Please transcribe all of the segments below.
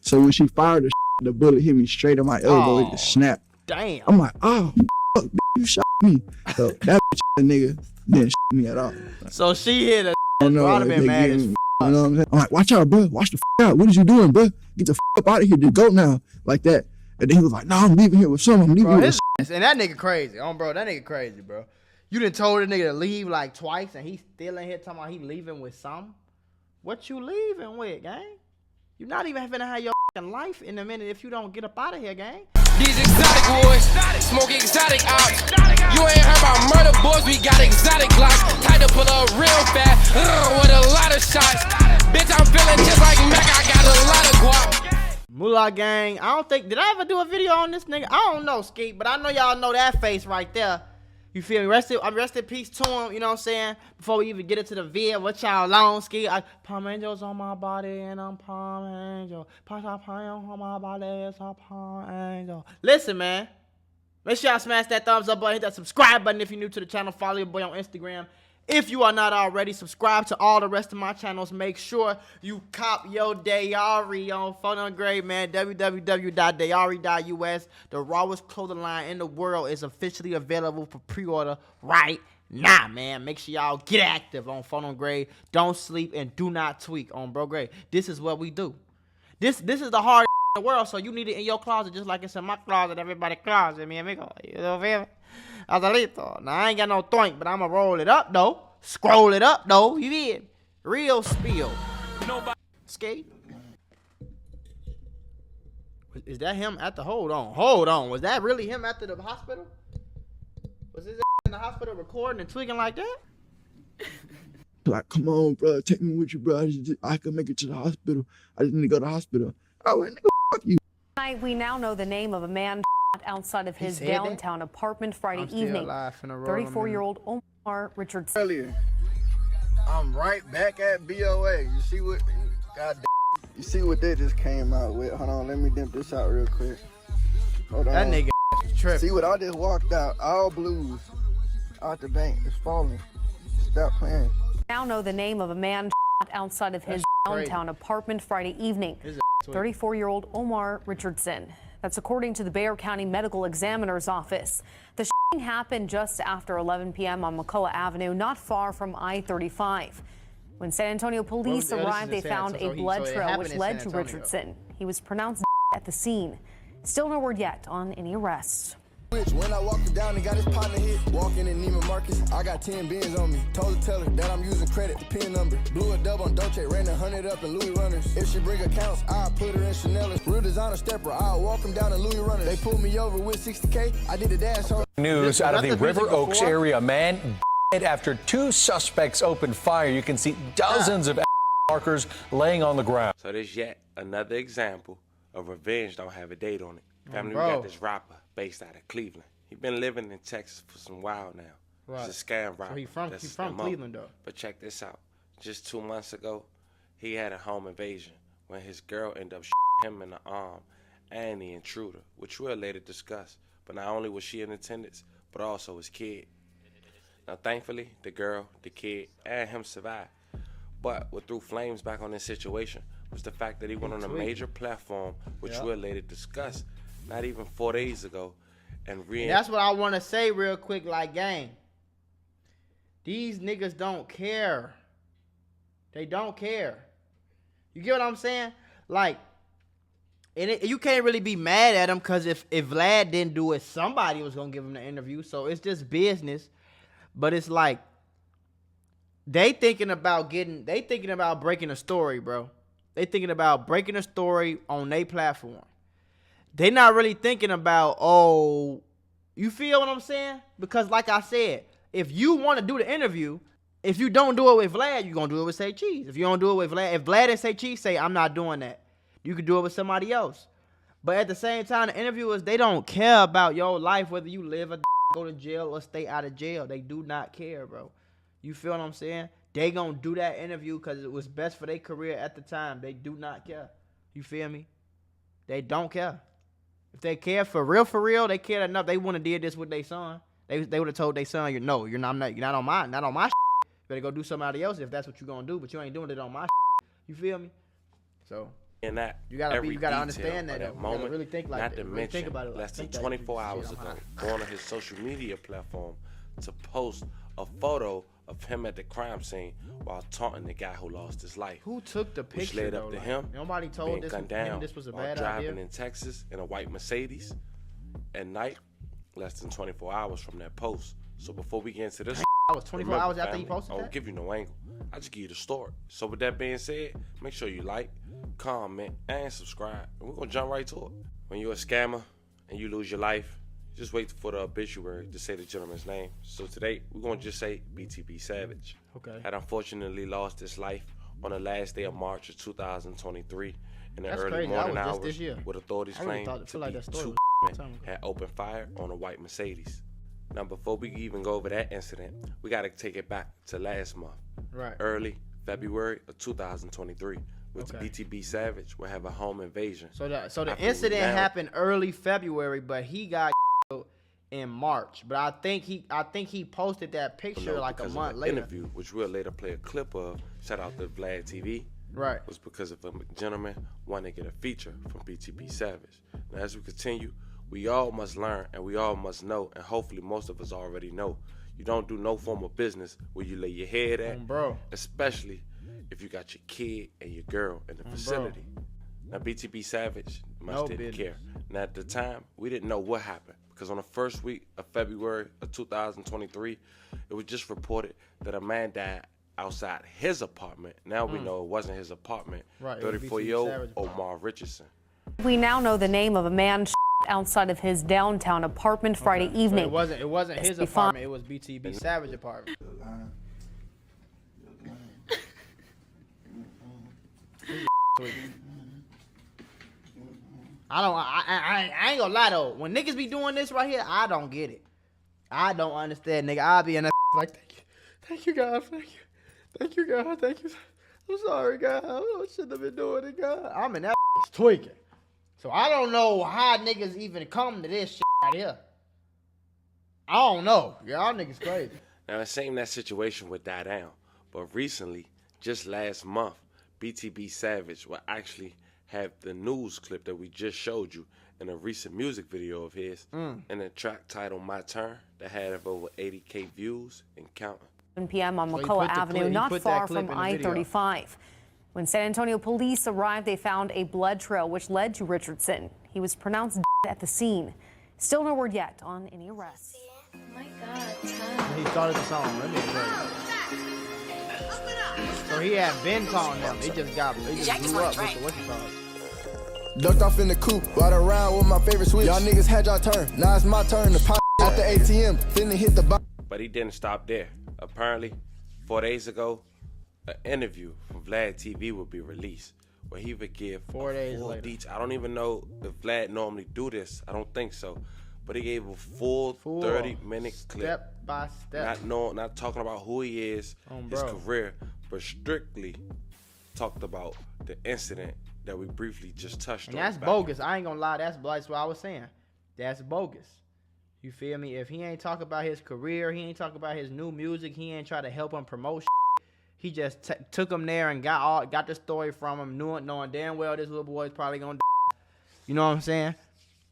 So when she fired the bullet hit me straight in my elbow. It just snapped. Damn. I'm like, oh, fuck, you shot me. So that nigga didn't shoot me at all. So she hit a. I don't know. I'd have been mad as you know what I'm saying? I'm like, watch out, bro. Watch the out. What is you doing, bro? Get the up out of here. Just go now. Like that. And then he was like, no, I'm leaving here with some. I'm leaving here with some. And that nigga crazy. Bro, that nigga crazy, bro. You done told the nigga to leave like twice, and he still in here talking about he leaving with some. What you leaving with, gang? You not even having to have your life in a minute if you don't get up out of here, gang. These exotic boys, smoke exotic ops. You ain't heard about murder boys, we got exotic glocks. Tied to pull up real fast, with a lot of shots. Bitch, I'm feeling just like Mac, I got a lot of guap. Mula gang, I don't think, did I ever do a video on this nigga? I don't know, Skeet, but I know y'all know that face right there. You feel me? I'm rest in peace to him, you know what I'm saying? Before we even get into the vid, what y'all on, Skeet? Palm angels on my body and I'm palm angel. Palm on my body, it's a palm angel. Listen, man. Make sure y'all smash that thumbs up button, hit that subscribe button if you're new to the channel. Follow your boy on Instagram. If you are not already, subscribe to all the rest of my channels. Make sure you cop your diary on Photo Grade, man. www.diary.us. The rawest clothing line in the world is officially available for pre-order right now, man. Make sure y'all get active on Photo Grade. Don't sleep and do not tweak on Bro Grade. This is what we do. This is the hardest in the world, so you need it in your closet just like it's in my closet, everybody's closet, mi amigo. You know what I mean? Azalito. Now, I ain't got no thoink, but I'ma roll it up, though. Scroll it up, though. You did. Real spill. Skate. Is that him at the... Hold on. Was that really him after the hospital? Was his in the hospital recording and tweaking like that? Like, come on, bro. Take me with you, bro. I can make it to the hospital. I just need to go to the hospital. I went, nigga, fuck you. Tonight, we now know the name of a man outside of his downtown apartment Friday evening. 34-year-old Omar Richardson. Earlier, I'm right back at BOA. You see what? God damn. You see what they just came out with? Hold on, let me dimp this out real quick. Hold on. That nigga tripping. See what I just walked out? All blues out the bank. It's falling. Stop playing. Now know the name of a man outside of his downtown apartment Friday evening. 34-year-old Omar Richardson. That's according to the Bexar County Medical Examiner's Office. The shooting happened just after 11 p.m. on McCullough Avenue, not far from I-35. When San Antonio police arrived, they found a blood trail which led to Richardson. He was pronounced at the scene. Still no word yet on any arrests. When I walked down and got his partner hit, walking in Neiman Marcus, I got 10 bins on me. Told the teller that I'm using credit, the pin number. Blew a dub on Dolce, ran 100 up in Louis Runners. If she bring accounts, I'll put her in Chanel. Real designer stepper, I'll walk him down in Louis Runners. They pulled me over with 60K, I did a dash home. News out of the River Oaks area. Man after two suspects opened fire. You can see dozens of markers laying on the ground. So there's yet another example of revenge don't have a date on it. Family, we got this rapper based out of Cleveland. He been living in Texas for some while now. Right. He's a scam rapper. So he from Cleveland, though. But check this out. Just 2 months ago, he had a home invasion when his girl ended up him in the arm and the intruder, which we'll later discuss. But not only was she in attendance, but also his kid. Now, thankfully, the girl, the kid, and him survived. But what threw flames back on this situation was the fact that he went on a major platform, which we'll later discuss, not even 4 days ago. And that's what I want to say real quick, like, gang. These niggas don't care. They don't care. You get what I'm saying? Like, and you can't really be mad at him because if Vlad didn't do it, somebody was going to give him the interview. So it's just business. But it's like, they thinking about breaking a story, bro. They thinking about breaking a story on their platform. They not really thinking about, oh, you feel what I'm saying? Because like I said, if you want to do the interview, if you don't do it with Vlad, you're going to do it with Say Cheese. If you don't do it with Vlad, if Vlad and Say Cheese say, I'm not doing that, you can do it with somebody else. But at the same time, the interviewers, they don't care about your life, whether you live or go to jail or stay out of jail. They do not care, bro. You feel what I'm saying? They going to do that interview because it was best for their career at the time. They do not care. You feel me? They don't care. If they care for real, they cared enough. They wouldn't have did this with their son. They would have told their son, you're not on my shit. You better go do somebody else if that's what you're gonna do, but you ain't doing it on my shit. You feel me? So And that you gotta understand that. That moment, you gotta really think like not that. to Really mention, think about it. less than 24 hours ago, going on his social media platform to post a photo of him at the crime scene while taunting the guy who lost his life. Who took the picture? Which led up to him. Nobody told this was a bad driving idea. in Texas in a white Mercedes at night, less than 24 hours from that post. So before we get into this, I was 24 hours after he posted I that? won't give you no angle. I just give you the story. So with that being said, make sure you like, comment, and subscribe. And we're gonna jump right to it. When you're a scammer and you lose your life, just wait for the obituary to say the gentleman's name. So today, we're gonna just say BTB Savage. Okay. Had unfortunately lost his life on the last day of March of 2023 in the That's early crazy. morning That was hours, just this year. with authorities I really claimed feel like that story two was a long time ago. had opened fire on a white Mercedes. Now, before we even go over that incident, we got to take it back to last month, Right. early February of 2023, with Okay. BTB Savage will have a home invasion. So the After incident now- happened early February, but he got killed in March. But I think he posted that picture like a because month of an later. interview, which we'll later play a clip of. Shout out to Vlad TV. Right. Was because of a gentleman wanting to get a feature from BTB Savage. Now, as we continue, we all must learn and we all must know, and hopefully most of us already know, you don't do no form of business where you lay your head at, bro. especially if you got your kid and your girl in the facility. Now, BTB Savage didn't care. Now, at the time, we didn't know what happened because on the first week of February of 2023, it was just reported that a man died outside his apartment. Now we know it wasn't his apartment. Right, 34-year-old Omar Richardson. We now know the name of a man outside of his downtown apartment Friday evening. So it wasn't his apartment. It was BTB Savage apartment. I ain't gonna lie though. When niggas be doing this right here, I don't get it. I don't understand, nigga. I'll be in that like, thank you, God, thank you, God, thank you. I'm sorry, God. I shouldn't have been doing it, God. I'm in that tweaking. So I don't know how niggas even come to this shit right here. I don't know. Y'all niggas crazy. Now, it seemed that situation would die down, but recently, just last month, BTB Savage will actually have the news clip that we just showed you in a recent music video of his, and a track titled My Turn that had over 80K views and counting. 7 p.m. on McCullough Avenue, not far from I-35. When San Antonio police arrived, they found a blood trail which led to Richardson. He was pronounced dead at the scene. Still no word yet on any arrests. Oh my God, He started the song. Let me So he had been calling them. They just blew up with the what's it called? Ducked off in the coupe, ride around with my favorite switch. Y'all niggas had y'all turn. Now it's my turn to pop at the ATM. Finna hit the box. But he didn't stop there. Apparently, 4 days ago, an interview from Vlad TV would be released where he would give 4 days later. I don't even know if Vlad normally do this. I don't think so. But he gave a full 30-minute clip. Step by step. Not talking about who he is, his career, but strictly talked about the incident that we briefly just touched on. And that's bogus. I ain't gonna lie. That's what I was saying. That's bogus. You feel me? If he ain't talk about his career, he ain't talk about his new music, he ain't try to help him promote shit. He just took him there and got the story from him, knowing damn well this little boy is probably gonna die. You know what I'm saying?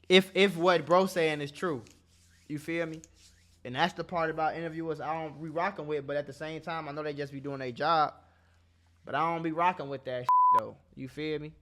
If what bro saying is true. You feel me? And that's the part about interviewers I don't be rocking with, but at the same time, I know they just be doing their job. But I don't be rocking with that shit, though. You feel me?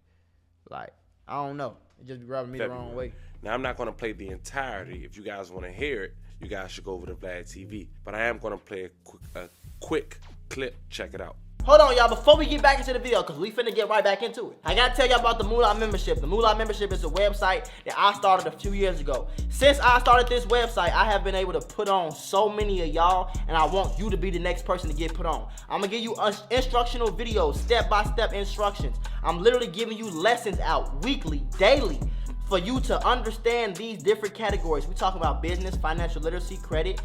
Like, I don't know. It just be rubbing me the wrong way. Now, I'm not going to play the entirety. If you guys want to hear it, you guys should go over to Vlad TV. But I am going to play a quick clip. Check it out. Hold on, y'all. Before we get back into the video, because we finna get right back into it, I got to tell y'all about the Mula membership. The Mula membership is a website that I started a few years ago. Since I started this website, I have been able to put on so many of y'all, and I want you to be the next person to get put on. I'm going to give you instructional videos, step-by-step instructions. I'm literally giving you lessons out weekly, daily, for you to understand these different categories. We talking about business, financial literacy, credit,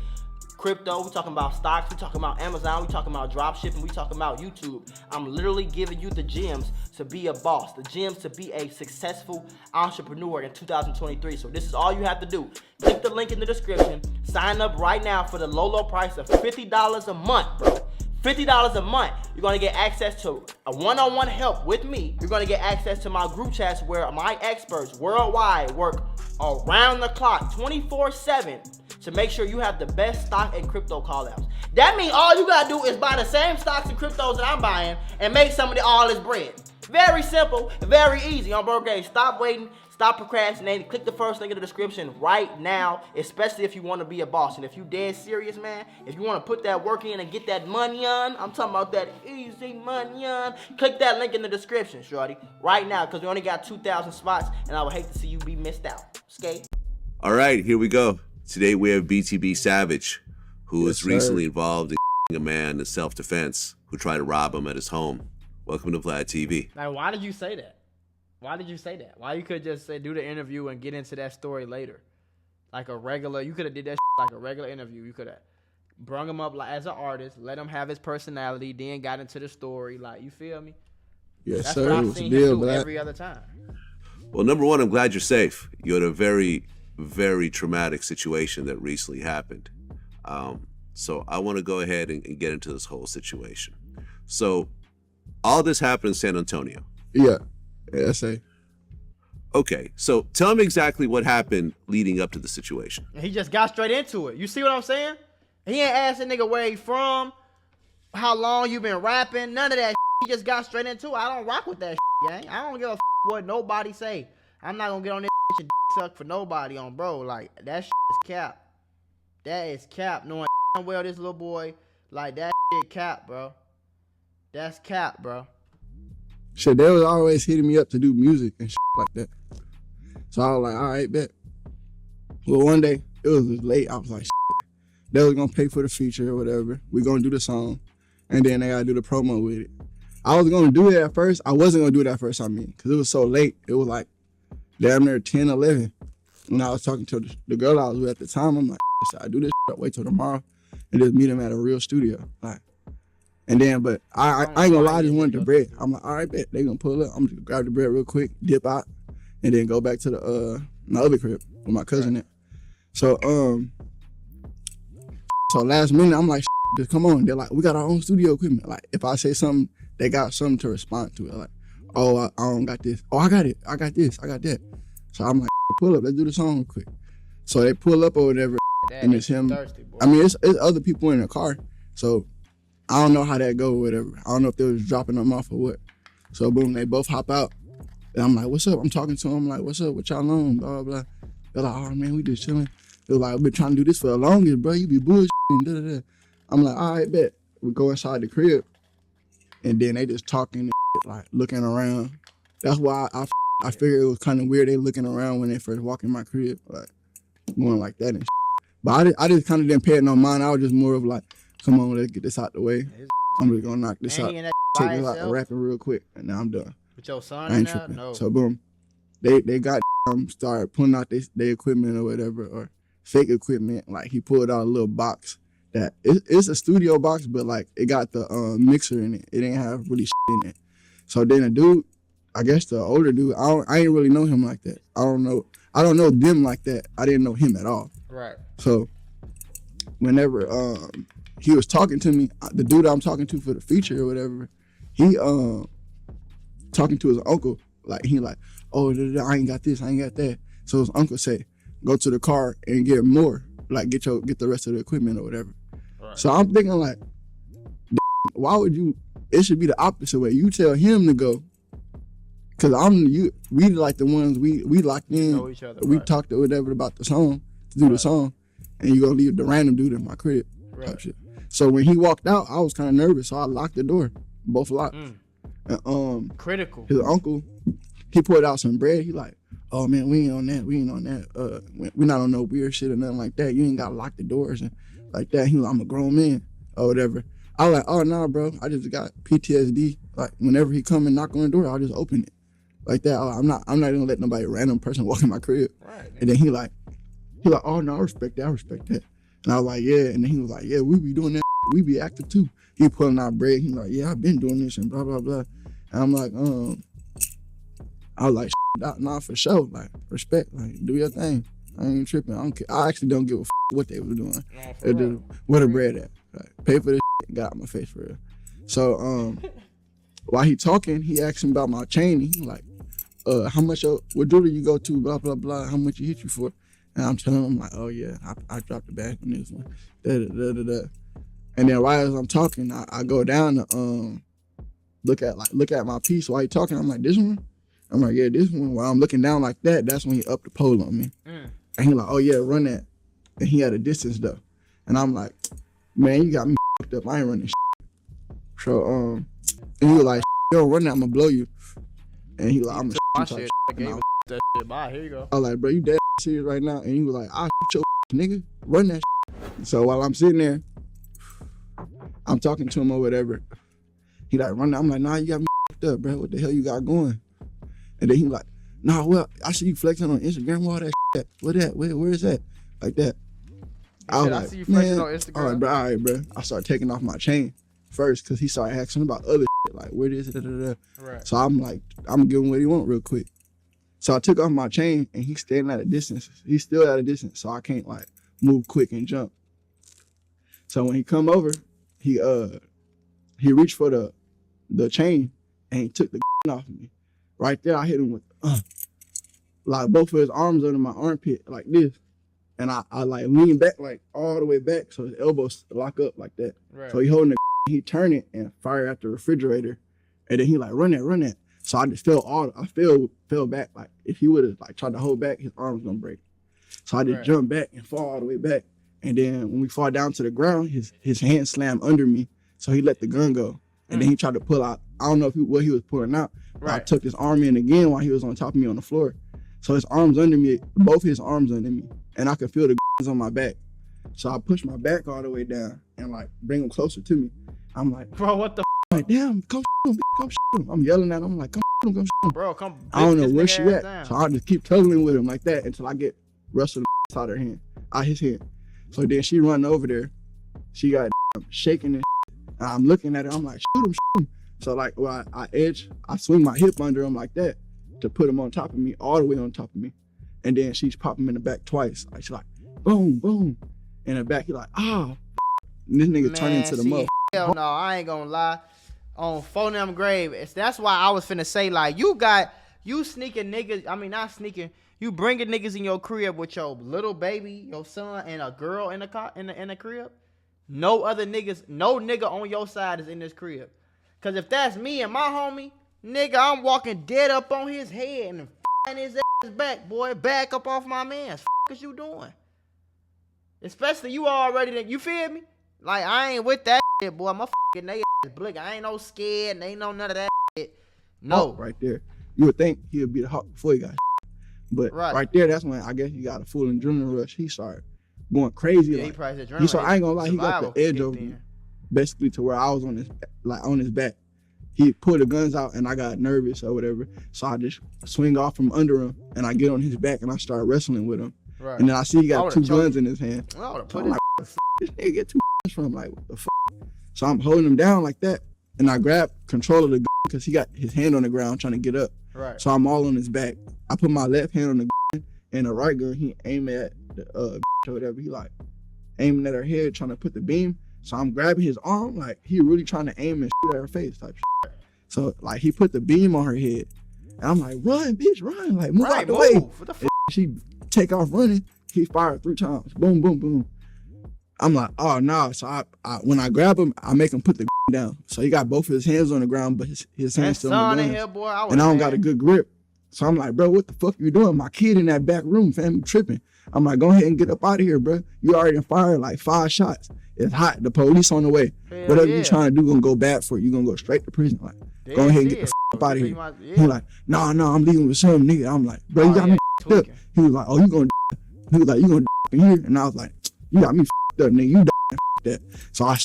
crypto, we talking about stocks, we talking about Amazon, we talking about drop shipping, we talking about YouTube. I'm literally giving you the gems to be a boss, the gems to be a successful entrepreneur in 2023. So this is all you have to do. Click the link in the description, sign up right now for the low price of $50 a month, bro. $50 a month, you're gonna get access to a one-on-one help with me. You're gonna get access to my group chats where my experts worldwide work around the clock, 24/7, to make sure you have the best stock and crypto call-outs. That means all you gotta do is buy the same stocks and cryptos that I'm buying and make some of all this bread. Very simple, very easy. On Bro Gage, stop waiting, stop procrastinating. Click the first link in the description right now, especially if you want to be a boss. And if you dead serious, man, if you want to put that work in and get that money on, I'm talking about that easy money on, click that link in the description, shorty, right now, because we only got 2,000 spots, and I would hate to see you be missed out. Skate. All right, here we go. Today we have BTB Savage, who was Yes, recently involved in a man in self-defense who tried to rob him at his home. Welcome to Vlad TV. Like, why did you say that? Why did you say that? Why you could just say do the interview and get into that story later, like a regular? You could have did that like a regular interview. You could have brung him up like as an artist, let him have his personality, then got into the story. Like, you feel me? Yes, That's sir. what It I've was a seen him deal, do but every other time. Well, number one, I'm glad you're safe. You had a very, very traumatic situation that recently happened. So I want to go ahead and get into this whole situation. So all this happened in San Antonio. yeah, SA. Okay, so tell me exactly what happened leading up to the situation. And he just got straight into it. You see what I'm saying? He ain't asked a nigga where he from, how long you been rapping, none of that. He just got straight into it. I don't rock with that gang. I don't give a what nobody say. I'm not gonna get on this and suck for nobody on bro. Like, that is cap. That is cap. Knowing well this little boy, like, that shit cap, bro. That's cap, bro. Shit, they was always hitting me up to do music and shit like that. So I was like, all right, bet. Well, one day, it was late. I was like, shit. They was gonna pay for the feature or whatever. We gonna do the song. And then they gotta do the promo with it. I was gonna do it at first. I wasn't gonna do it at first, because it was so late. It was like damn near 10, 11. When I was talking to the girl I was with at the time, I'm like, should I do this shit? Wait till tomorrow and just meet him at a real studio. Like, and then, but I ain't gonna lie, I just wanted the bread. I'm like, all right, bet. They gonna pull up. I'm just gonna grab the bread real quick, dip out, and then go back to the my other crib with my cousin there. So last minute, I'm like, just come on. They're like, we got our own studio equipment. Like, if I say something, they got something to respond to it. Like, oh, I don't got this. Oh, I got it. I got this. I got that. So I'm like, pull up. Let's do the song real quick. So they pull up or whatever, and it's him. Thirsty, I mean, it's other people in the car. So I don't know how that go or whatever. I don't know if they was dropping them off or what. So boom, they both hop out. And I'm like, what's up? I'm talking to them. I'm like, what's up? What y'all on? Blah, blah, blah. They're like, oh, man, we just chilling. They're like, I've been trying to do this for the longest, bro. You be bullshitting, da, da, da. I'm like, all right, bet. We go inside the crib. And then they just talking and shit, like looking around. That's why I figured it was kind of weird they looking around when they first walk in my crib, like going like that and shit. But I just kind of didn't pay it no mind. I was just more of like, come on, let's get this out the way. I'm just gonna knock this out. Take this out and rap it real quick, and now I'm done. With your son I ain't in there? tripping. No. So boom, they got started pulling out their equipment or whatever, or fake equipment. Like, he pulled out a little box that it's a studio box, but like it got the mixer in it. It ain't have really shit in it. So then the dude, I guess the older dude, I ain't really know him like that. I don't know them like that. I didn't know him at all. Right. So whenever he was talking to me, the dude I'm talking to for the feature or whatever, he talking to his uncle, like he like, oh, I ain't got this, I ain't got that. So his uncle say, go to the car and get more, like get the rest of the equipment or whatever. Right. So I'm thinking like, why would you? It should be the opposite way. You tell him to go, cause we like the ones we locked in. Know each other, we right. talked or whatever about the song, to do the song, and you gonna leave the random dude in my crib. Type shit. So when he walked out, I was kind of nervous, so I locked the door, both locked. And, critical. His uncle, he pulled out some bread. He like, oh man, we ain't on that. We not on no weird shit or nothing like that. You ain't gotta lock the doors and like that. He like, I'm a grown man or whatever. I was like, oh nah, bro, I just got PTSD. Like whenever he come and knock on the door, I'll just open it like that. I'm not gonna let nobody random person walk in my crib. Right. And then he like, oh no, I respect that. And I was like, yeah. And then he was like, yeah, we be doing that. We be active too. He pulling out bread. He like, yeah, I've been doing this and blah blah blah. And I'm like, I was like, nah, for sure. Like, respect. Like, do your thing. I ain't tripping. I don't care. I actually don't give a what they were doing. Where the bread at? Like, pay for this got out my face for real. So while he talking, he asked me about my chain. He like, how much, what dealer you go to, blah, blah, blah, how much he hit you for? And I'm telling him like, oh yeah, I dropped the bag on this one. Da. And then right as I'm talking, I go down to look at my piece while he talking. I'm like, this one? I'm like, yeah, this one. While I'm looking down like that, that's when he upped the pole on me. And he like, oh yeah, run that. And he had a distance though. And I'm like, man, you got me fucked up. I ain't running shit. So and he was like, you don't run that, I'm gonna blow you. And he like, I'm gonna my shoot you. shit. Gave that shit. Bye. Here you go. I was like, bro, you dead serious right now? And he was like, I'll shoot your nigga. Run that shit. So while I'm sitting there, I'm talking to him or whatever. He like, run that. I'm like, nah, you got me fucked up, bro. What the hell you got going? And then he like, nah, well, I see you flexing on Instagram, all that shit. What that? Where is that? Like that. I was like, see you flexing on Instagram. All right, bro. I started taking off my chain first because he started asking about other shit, like where this, Right. So I'm like, I'm giving what he want real quick. So I took off my chain and he's standing at a distance. He's still at a distance, so I can't like move quick and jump. So when he come over, he reached for the chain and he took the off of me. Right there, I hit him with like both of his arms under my armpit like this. And I like lean back like all the way back so his elbows lock up like that. Right. So he holding he turn it and fire at the refrigerator. And then he like, run that. So I just fell back. Like if he would have like tried to hold back, his arm was gonna break. So I just jumped back and fall all the way back. And then when we fall down to the ground, his hand slammed under me. So he let the gun go. And then he tried to pull out, I don't know what he was pulling out, but I took his arm in again while he was on top of me on the floor. So his arms under me, both his arms under me, and I could feel the on my back. So I pushed my back all the way down and like bring him closer to me. I'm like, bro, what the like, damn, come shoot him. I'm yelling at him, I'm like, come shoot him. Bro, come. I don't know where she at. Down. So I just keep tugging with him like that until I get wrestled out her hand, out his hand. So then she run over there. She got shaking and I'm looking at her, I'm like, shoot him. So like, well, I swing my hip under him like that to put him on top of me, all the way on top of me. And then she's popping him in the back twice. Like, she's like, boom, boom. In the back, he like, ah. And this nigga turned into the mother. Hell no, I ain't gonna lie. On phone them grave, that's why I was finna say, like, you sneaking niggas, I mean, not sneaking, you bringing niggas in your crib with your little baby, your son, and a girl in the crib. No other niggas, no nigga on your side is in this crib. Cause if that's me and my homie, nigga, I'm walking dead up on his head and f***ing his ass back, boy. Back up off my man's. F*** is you doing? Especially you already, you feel me? Like, I ain't with that shit, boy. My f***ing they ass blick. I ain't no scared and ain't no none of that shit. No. Right there. You would think he would be the hawk before he got but right there, that's when I guess he got a full adrenaline rush. He started going crazy. Yeah, like, he probably said I ain't gonna lie, he got survival the edge over me, basically to where I was on his back. He pulled the guns out and I got nervous or whatever. So I just swing off from under him and I get on his back and I start wrestling with him. Right. And then I see he got two guns in his hand. I would've So put I'm like, this nigga get two guns from, like, what the fuck? So I'm holding him down like that and I grab control of the gun because he got his hand on the ground trying to get up. Right. So I'm all on his back. I put my left hand on the gun and the right gun, he aiming at the or whatever. He like aiming at her head, trying to put the beam. So I'm grabbing his arm, like he really trying to aim and shoot at her face type shit. So like he put the beam on her head. And I'm like, run, bitch, run. Like, move out the way. What the fuck? She take off running. He fired 3 times. Boom, boom, boom. I'm like, oh, no. So I when I grab him, I make him put the down. So he got both of his hands on the ground, but his hands still on the ground. And I don't got a good grip. So I'm like, bro, what the fuck you doing? My kid in that back room, fam, you tripping. I'm like, go ahead and get up out of here, bro. You already fired like 5 shots. It's hot. The police on the way. Hell whatever yeah. you trying to do gonna go bad for you. You gonna go straight to prison. Like, go ahead and get the f up out of here. He like, no, I'm leaving with some nigga. I'm like, bro, you got me f up. He was like, oh, you gonna he was like, you gonna in here? And I was like, you got me f up, nigga. You that. So I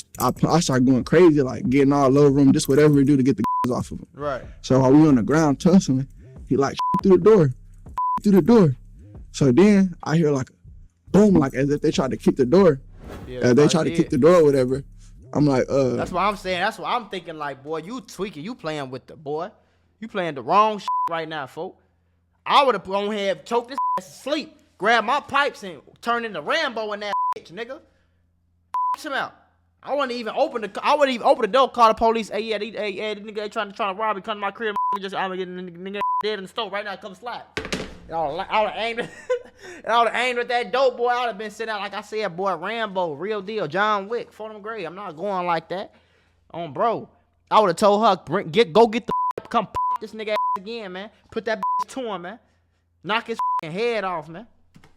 started going crazy, like getting all over him, just whatever we do to get the off of him. Right. So while we on the ground tussling, he like through the door. So then I hear like a boom, like as if they tried to kick the door. Yeah, they tried to kick the door or whatever. I'm like, That's what I'm saying. That's what I'm thinking. Like, boy, you tweaking. You playing with the boy. You playing the wrong shit right now, folk. I would have gone ahead, choked this ass to sleep, grab my pipes and turn into Rambo in that bitch, nigga. Him out. I wouldn't even open the door, call the police. Hey, yeah, this nigga trying to rob me, come to my crib. I'm getting nigga dead in the store right now. Come slap. I would have aimed at that dope boy. I would have been sitting out like I said, boy, Rambo, real deal, John Wick, for them grave. I'm not going like that. Bro. I would have told her, go get the come this nigga ass again, man. Put that bitch to him, man. Knock his head off, man.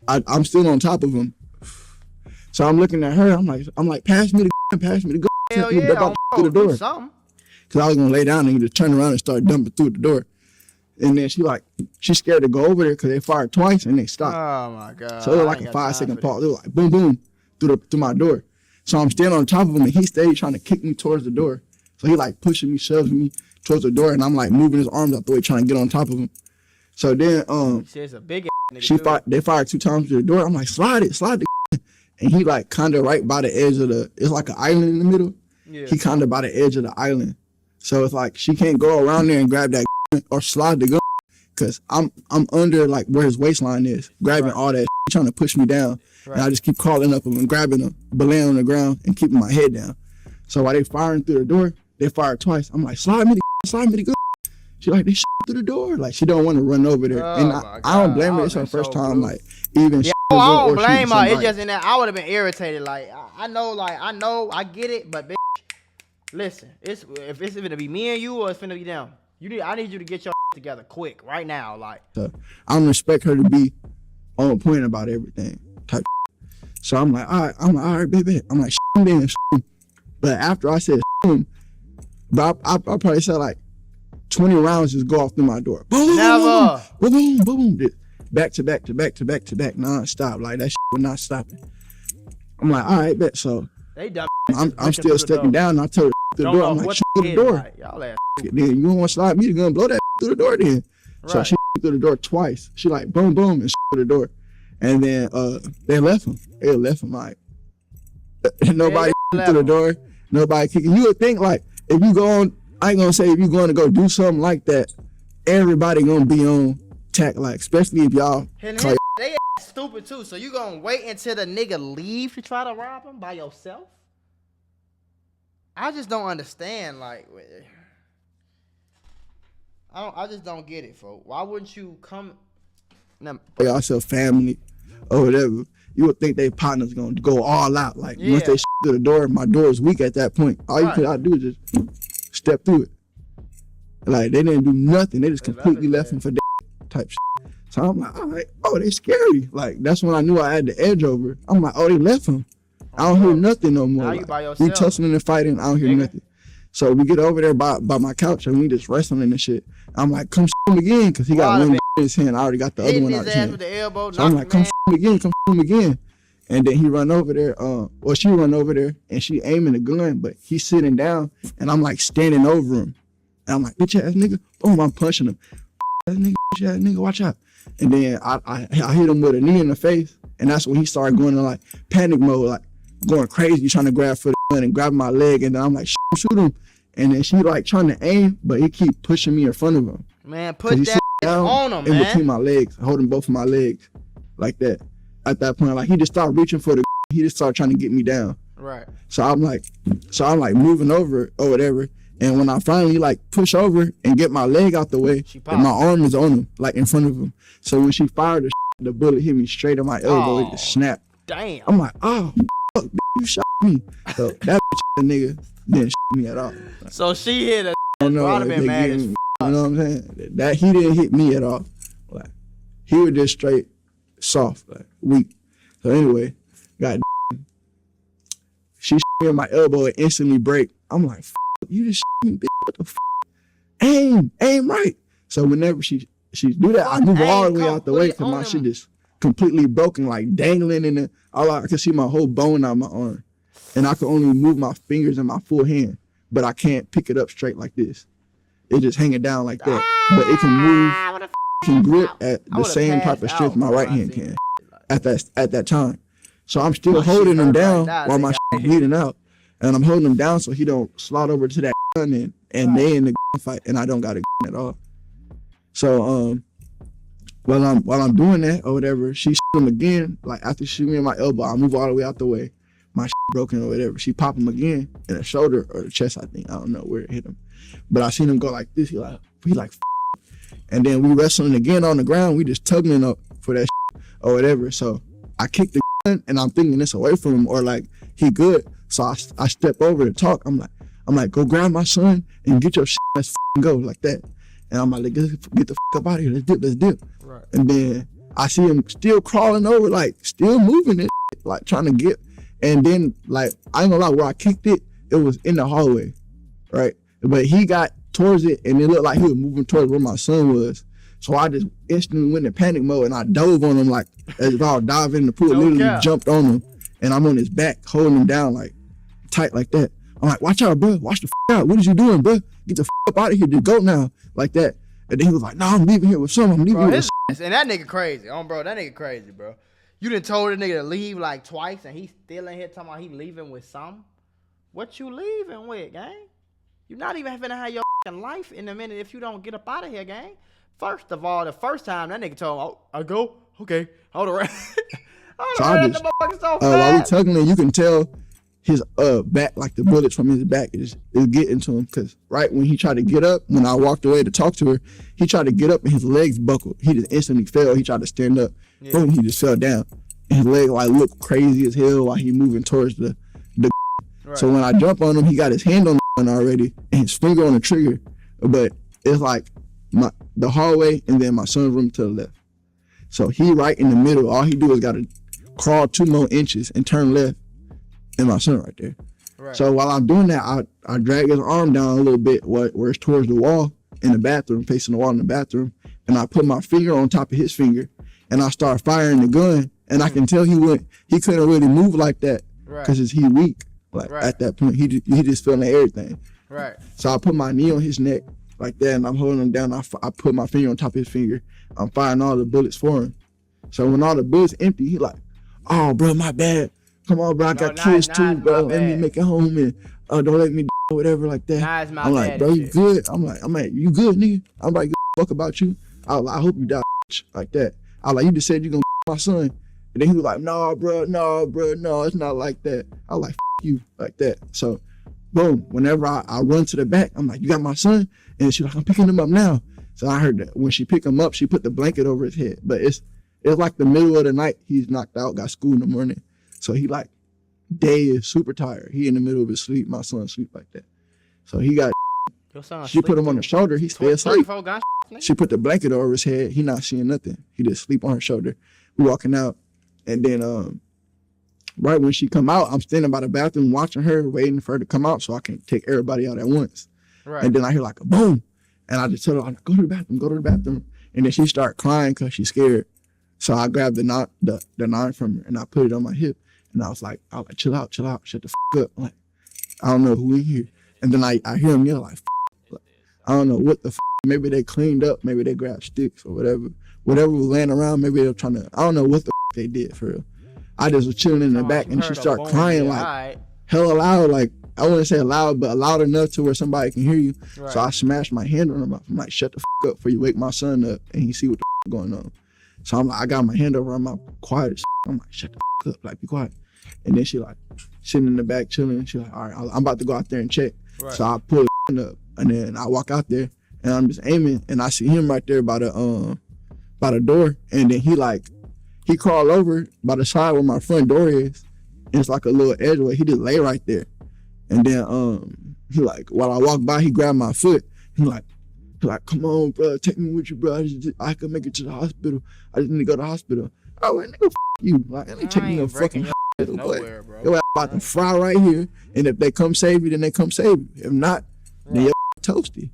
I'm still on top of him. So I'm looking at her. I'm like, pass me the gun. Hell yeah, about through the door. Something. Cause I was gonna lay down and just turn around and start dumping through the door. And then she's scared to go over there because they fired twice and they stopped. Oh my God. So it was like a 5-second pause. It was like boom, boom through my door. So I'm standing on top of him and he stayed trying to kick me towards the door. So he like pushing me, shoving me towards the door, and I'm like moving his arms out the way trying to get on top of him. So then she's a big nigga. They fired 2 times through the door. I'm like, slide the and he like kind of right by the edge of it's like an island in the middle. Yeah. He kind of by the edge of the island. So it's like she can't go around there and grab that or slide the gun because I'm under like where his waistline is, grabbing all that trying to push me down. Right. And I just keep calling up him and grabbing him, belaying on the ground and keeping my head down. So while they firing through the door, they fired twice. I'm like, slide me the gun. She like, they shot through the door. Like, she don't want to run over there. And I don't blame her. It's her first time, like, even I don't blame her. It's just in that I would have been irritated. Like, I know, I get it, but bitch, listen, if it's gonna be me and you or it's gonna be them, I need you to get your together quick right now. Like, so I don't expect her to be on point about everything type. So I'm like, all right, baby. I'm like, then. But after I said, but I probably said like 20 rounds just go off through my door. Boom, never. Boom, boom, boom. Back to back, non-stop. Like, that shit was not stopping. I'm like, all right, bet. So I'm still stepping down, and I told her through the door. I'm like, through the door. Like, y'all ass. Then you don't want to slide me the gun, blow that through the door then. Right. So she through the door twice. She like, boom, boom, and through the door. And then they left him. They left him like, nobody through the door. Nobody kicking. You would think like, if you go on, I ain't gonna say if you're going to go do something like that, everybody gonna be on tack, like, especially if y'all. They stupid too. So you gonna wait until the nigga leave to try to rob him by yourself? I just don't understand. Like, I just don't get it, folks. Why wouldn't you come? Y'all sell family or whatever. You would think they partners gonna go all out. Like, once they through the door, my door is weak at that point. All you could do is just step through it. Like, they didn't do nothing. They just completely left him for type shit. So I'm like, all right, they scary. Like, that's when I knew I had the edge over. I'm like, they left him. I don't hear nothing no more. Now like, you by yourself. We tussling and fighting. I don't hear nothing. So we get over there by my couch and we just wrestling and shit. I'm like, come him again, because he got one in his hand. I already got the other one out his hand. With the elbow, so I'm like, come him again. And then he run over there, she run over there and she aiming the gun, but he's sitting down and I'm like standing over him. And I'm like, bitch ass nigga. Boom, I'm punching him. Bitch ass nigga, watch out. And then I hit him with a knee in the face. And that's when he started going to like panic mode, like going crazy, trying to grab for the gun and grab my leg. And then I'm like, shoot him. And then she like trying to aim, but he keep pushing me in front of him. Man, put that on him, in between my legs, holding both of my legs like that. At that point, like, he just started reaching for the, he just started trying to get me down. Right. So I'm like moving over or whatever. And when I finally like push over and get my leg out the way, and my arm is on him, like in front of him. So when she fired the bullet hit me straight on my elbow. It just snapped. Damn. I'm like, oh, fuck, you shot me. So that nigga didn't shoot me at all. Like, so she hit a. I don't know. Like, been mad as fuck. You know what I'm saying? That he didn't hit me at all. Like, he was just straight soft, like weak. So anyway, she shot me on my elbow and instantly break. I'm like, you just shot me, bitch. What the aim right. So whenever she do that, I move all the way out the way because my shit just completely broken, like dangling in the. All I could see my whole bone out my arm, and I could only move my fingers in my full hand, but I can't pick it up straight like this. It just hanging down like that, but it can move. Can grip at the same type of strength my right hand can at that time. So I'm still holding him down while my shit bleeding out, and I'm holding him down so he don't slide over to that gun and they in the fight, and I don't got a gun at all. So while I'm doing that or whatever, she shoot him again. Like after she shooting me in my elbow, I move all the way out the way, my shit broken or whatever. She pop him again in the shoulder or the chest, I think. I don't know where it hit him. But I seen him go like this. He like, and then we wrestling again on the ground. We just tugging up for that shit or whatever. So I kicked the gun and I'm thinking it's away from him or like he good. So I step over to talk. I'm like, go grab my son and get your shit. Let's go like that. And I'm like, get the up out of here. Let's dip. Right. And then I see him still crawling over, like still moving it, like trying to get. And then like, I ain't gonna lie, where I kicked it, it was in the hallway, right? But he got towards it and it looked like he was moving towards where my son was. So I just instantly went in panic mode and I dove on him like as if I was diving in the pool, literally jumped on him. And I'm on his back, holding him down like tight like that. I'm like, watch out, bro. Watch the out. What is you doing, bro? Get the up out of here. Just go now. Like that. And then he was like, no, I'm leaving here with some. I'm leaving here with some. And that nigga crazy. Bro, that nigga crazy, bro. You done told the nigga to leave like twice and he's still in here talking about he leaving with some? What you leaving with, gang? You're not even having to have your life in a minute if you don't get up out of here, gang. First of all, the first time that nigga told him, oh, I go? Okay. Hold on. While we tugging it, you can tell his back, like the bullets from his back is getting to him. Cause right when he tried to get up, when I walked away to talk to her, he tried to get up and his legs buckled. He just instantly fell. He tried to stand up. Yeah. Boom, he just fell down. And his leg like looked crazy as hell while he moving towards the right. So when I jump on him, he got his hand on the gun already and his finger on the trigger. But it's like the hallway and then my son's room to the left. So he right in the middle. All he do is gotta crawl 2 more inches and turn left. And my son right there. Right. So while I'm doing that, I drag his arm down a little bit where it's towards the wall in the bathroom, facing the wall in the bathroom. And I put my finger on top of his finger and I start firing the gun. And I can tell he couldn't really move like that because he weak. Like at that point, he just feeling everything. Right. So I put my knee on his neck like that and I'm holding him down. I put my finger on top of his finger. I'm firing all the bullets for him. So when all the bullets empty, he like, oh, bro, my bad. Come on, bro, I got kids too, bro. Let me make it home and don't let me do whatever like that. I'm like, bro, you good? I'm like, you good, nigga? I'm like, fuck about you. I hope you die like that. I like, you just said you gonna my son. And then he was like, no, bro, it's not like that. I was like, you like that. So, boom, whenever I run to the back, I'm like, you got my son? And she's like, I'm picking him up now. So I heard that when she picked him up, she put the blanket over his head. But it's like the middle of the night. He's knocked out, got school in the morning. So he like, day is super tired. He in the middle of his sleep. My son sleep like that. So he got, she put him on the shoulder. He stay asleep. She put the blanket over his head. He not seeing nothing. He just sleep on her shoulder. We walking out. And then right when she come out, I'm standing by the bathroom watching her, waiting for her to come out so I can take everybody out at once. Right. And then I hear like a boom. And I just tell her, go to the bathroom. And then she start crying because she's scared. So I grabbed the knife from her and I put it on my hip. And I was like, chill out, shut the up. I'm like, I don't know who in here. And then I hear him yell like, I don't know what the maybe they cleaned up, maybe they grabbed sticks or whatever. Whatever was laying around, maybe they were trying to, I don't know what the they did for real. I just was chilling in the back and she started crying like hella loud, like I wouldn't say loud, but loud enough to where somebody can hear you. Right. So I smashed my hand on her mouth. I'm like, shut the up before you wake my son up and he see what the going on. So I'm like, I got my hand over her mouth, quiet as I'm like, shut the up, like be quiet. And then she like sitting in the back chilling. And she like, all right, I'm about to go out there and check. Right. So I pull the up and then I walk out there and I'm just aiming and I see him right there by the door. And then he crawled over by the side where my front door is. And it's like a little edgeway. He just lay right there. And then he like, while I walk by, he grabbed my foot. He like, come on, bro, take me with you, bro. I can make it to the hospital. I just need to go to the hospital. I went, nigga, you. Like, I ain't taking no fucking hospital, nowhere, bro. You're about to fry right here. And if they come save you, then they come save you. If not, then you're toasty.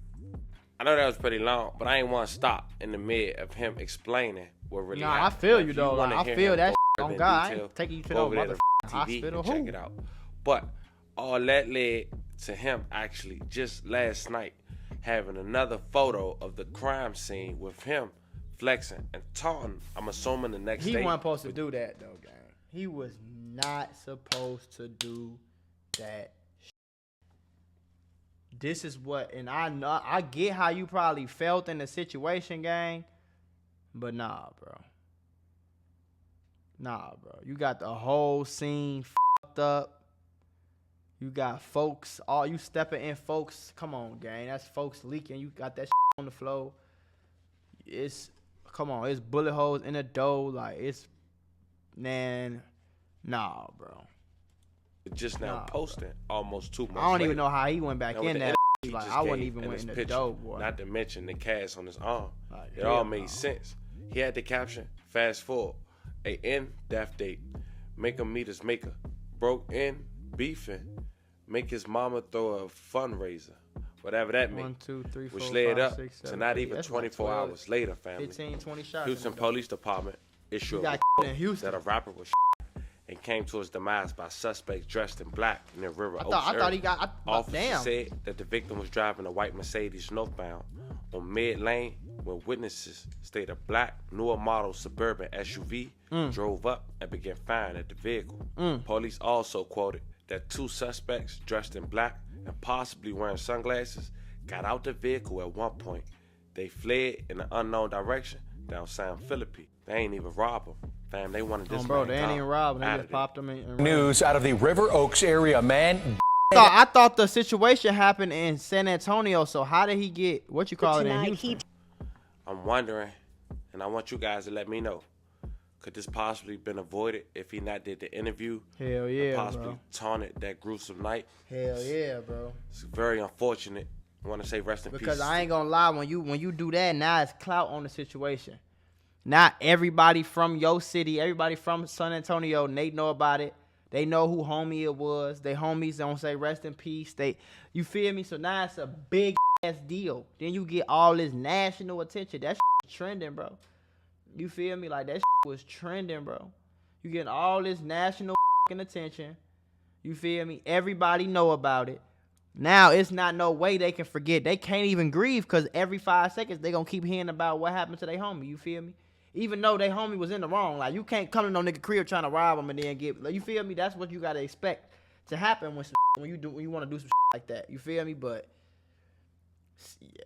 I know that was pretty long, but I ain't want to stop in the mid of him explaining what really happened. I feel you, though. Like, I feel that on God. I ain't taking you to no mother hospital. Check it out. But all that led to him actually just last night having another photo of the crime scene with him flexing and taunting. I'm assuming the next day. He wasn't supposed to do that, though, gang. He was not supposed to do that. This is what, and I know, I get how you probably felt in the situation, gang, but nah, bro. You got the whole scene fucked fucked up. You got folks, all you stepping in folks. Come on, gang. That's folks leaking. You got that shit on the floor. Come on, it's bullet holes in the door. Like, nah, bro. Just now posting almost 2 months I don't later. even know how he went back in that. Like, I wouldn't even went in the picture, door, boy. Not to mention the cast on his arm. Like, It all made sense. He had the caption, fast forward, a end death date, make him meet his maker, broke in, beefing, make his mama throw a fundraiser, whatever that means. 1, 2, 3, 4, which led 5, up 6, 7, to not 8. even That's 24 like 12, hours later, family. 15, 20 shots. Houston Police Department issued a got report in Houston. that a rapper was and came to his demise by suspects dressed in black in the River Oaks I thought area. he got. Officers Damn. said that the victim was driving a white Mercedes northbound on mid lane when witnesses stated a black, newer model suburban SUV drove up and began firing at the vehicle. Police also quoted that 2 suspects dressed in black and possibly wearing sunglasses got out the vehicle at one point. They fled in an unknown direction down San Philippi. They ain't even rob him. Fam, they wanted this Bro, man they ain't even robbing. They outta just there. popped him in. News out of the River Oaks area, man. I thought the situation happened in San Antonio. So how did he get in Houston? I'm wondering, and I want you guys to let me know, could this possibly been avoided if he not did the interview? Hell yeah, possibly bro. taunted that gruesome night? Hell yeah, bro. It's very unfortunate. I want to say rest in peace. Because I ain't gonna lie, when you do that, now it's clout on the situation. Not everybody from your city, everybody from San Antonio, they know about it. They know who homie it was. They homies don't say rest in peace. You feel me? So now it's a big ass deal. Then you get all this national attention. That shit trending, bro. You feel me? Like, that shit was trending, bro. You getting all this national attention. You feel me? Everybody know about it. Now it's not no way they can forget. They can't even grieve because every 5 seconds they gonna keep hearing about what happened to their homie. You feel me? Even though they homie was in the wrong. Like, you can't come to no nigga crib trying to rob him and then get, like, you feel me? That's what you gotta expect to happen when you want to do some like that. You feel me? But yeah,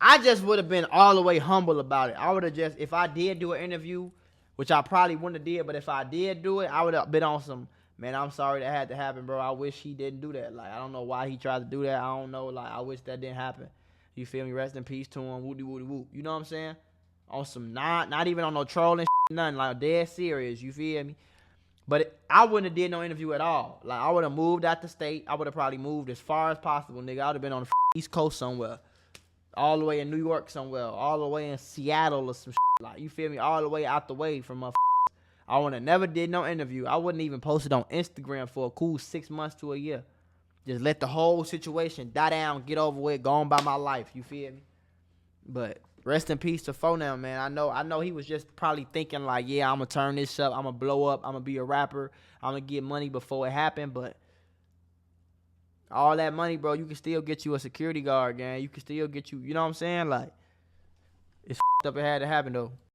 I just would have been all the way humble about it. I would have just, if I did do an interview, which I probably wouldn't have did, but if I did do it, I would have been on some, man, I'm sorry that had to happen, bro. I wish he didn't do that. Like, I don't know why he tried to do that. I don't know. Like, I wish that didn't happen. You feel me? Rest in peace to him. Woody, woody, whoop. You know what I'm saying? On some, not even on no trolling shit, nothing. Like, dead serious. You feel me? But I wouldn't have did no interview at all. Like, I would have moved out the state. I would have probably moved as far as possible, nigga. I would have been on the East Coast somewhere. All the way in New York somewhere. All the way in Seattle or some shit. Like, you feel me? All the way out the way from my I would have never did no interview. I wouldn't even post it on Instagram for a cool 6 months to a year. Just let the whole situation die down, get over with, go on by my life. You feel me? But rest in peace to Fo now, man. I know he was just probably thinking like, yeah, I'm going to turn this up. I'm going to blow up. I'm going to be a rapper. I'm going to get money before it happened. But all that money, bro, you can still get you a security guard, gang. You can still get you know what I'm saying? Like, it's up. It had to happen, though.